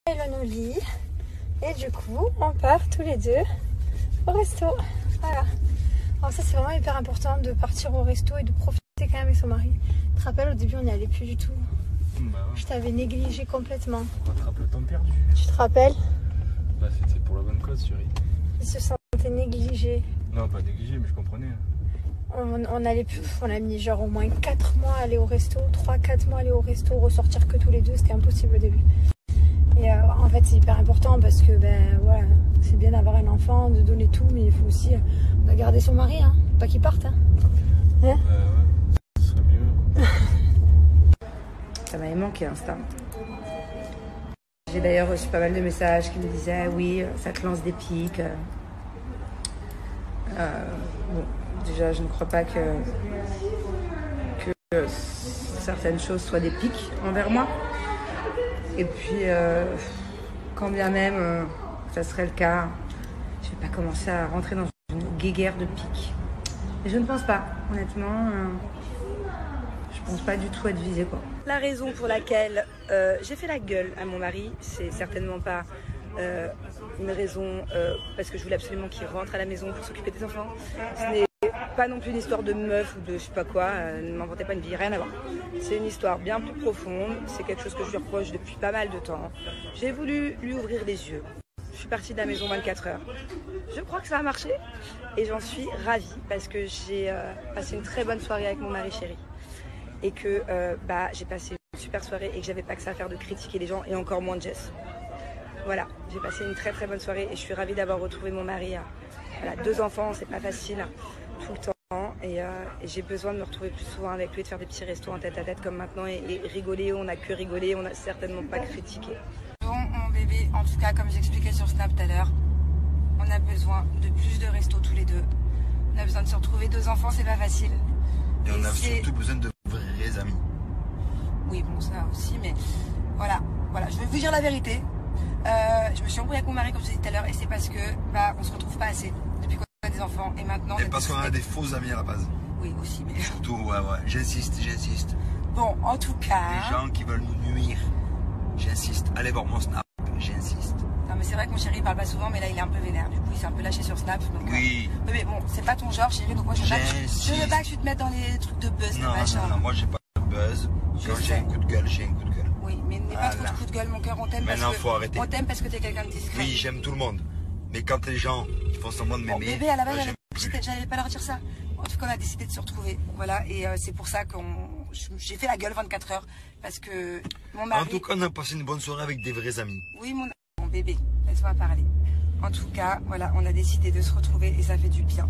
Elon au lit et du coup on part tous les deux au resto. Voilà. Alors ça c'est vraiment hyper important de partir au resto et de profiter quand même avec son mari. Tu te rappelles au début on n'y allait plus du tout. Bah ouais. Je t'avais négligé complètement. On rattrape le temps perdu. Tu te rappelles? Bah c'était pour la bonne cause, chérie. Il se sentait négligé. Non, pas négligé, mais je comprenais. On allait plus, on a mis genre au moins 4 mois à aller au resto, 3-4 mois à aller au resto, ressortir que tous les deux, c'était impossible au début. Et en fait c'est hyper important parce que ben voilà, c'est bien d'avoir un enfant, de donner tout, mais il faut aussi garder son mari, hein, pas qu'il parte. Hein. Ouais, ce serait mieux. Ça m'avait manqué Insta. J'ai d'ailleurs reçu pas mal de messages qui me disaient oui, ça te lance des pics. Bon, déjà je ne crois pas que certaines choses soient des pics envers moi. Et puis, quand bien même ça serait le cas, je vais pas commencer à rentrer dans une guéguerre de piques. Et je ne pense pas, honnêtement, je pense pas du tout être visée, quoi. La raison pour laquelle j'ai fait la gueule à mon mari, c'est certainement pas une raison parce que je voulais absolument qu'il rentre à la maison pour s'occuper des enfants. Ce n'est pas non plus une histoire de meuf ou de je sais pas quoi, ne m'inventez pas une vie, rien à voir. C'est une histoire bien plus profonde, c'est quelque chose que je lui reproche depuis pas mal de temps. J'ai voulu lui ouvrir les yeux. Je suis partie de la maison 24 heures. Je crois que ça a marché et j'en suis ravie parce que j'ai passé une très bonne soirée avec mon mari chéri. Et que j'ai passé une super soirée et que j'avais pas que ça à faire de critiquer les gens et encore moins de Jess. Voilà, j'ai passé une très très bonne soirée et je suis ravie d'avoir retrouvé mon mari. Voilà, 2 enfants, c'est pas facile tout le temps et j'ai besoin de me retrouver plus souvent avec lui, de faire des petits restos en tête à tête comme maintenant et rigoler. On n'a que rigolé, on n'a certainement pas critiqué. Bon, mon bébé, en tout cas, comme j'expliquais sur Snap tout à l'heure, on a besoin de plus de restos tous les deux. On a besoin de se retrouver, 2 enfants, c'est pas facile. Et on a surtout besoin de vrais amis. Oui, bon, ça aussi, mais voilà, je vais vous dire la vérité. Je me suis embrouillée avec mon mari, comme je disais tout à l'heure, et c'est parce que on se retrouve pas assez depuis qu'on a des enfants, et maintenant. Et parce qu'on a des faux amis à la base. Oui, aussi, mais. Surtout, ouais, j'insiste. Bon, en tout cas. Les gens qui veulent nous nuire, j'insiste. Allez voir mon Snap, j'insiste. Non, mais c'est vrai que mon chéri il parle pas souvent, mais là il est un peu vénère. Du coup, il s'est un peu lâché sur Snap. Donc, oui. Mais bon, c'est pas ton genre, chéri, donc moi je veux pas que tu te mettes dans les trucs de buzz, non, machin. Non, moi j'ai pas de buzz. Quand j'ai un coup de gueule, j'ai un coup de gueule. Oui, mais n'aie pas trop de coup de gueule, mon cœur, on t'aime. Maintenant, faut arrêter. On t'aime parce que t'es quelqu'un de discret. Oui, j'aime tout le monde. Mais quand les gens ils font semblant de m'aimer. Bébé, à la base, j'allais pas leur dire ça. En tout cas, on a décidé de se retrouver. Voilà, et c'est pour ça que j'ai fait la gueule 24 heures. Parce que mon mari. En tout cas, on a passé une bonne soirée avec des vrais amis. Oui, mon bébé, laisse-moi parler. En tout cas, voilà, on a décidé de se retrouver et ça fait du bien.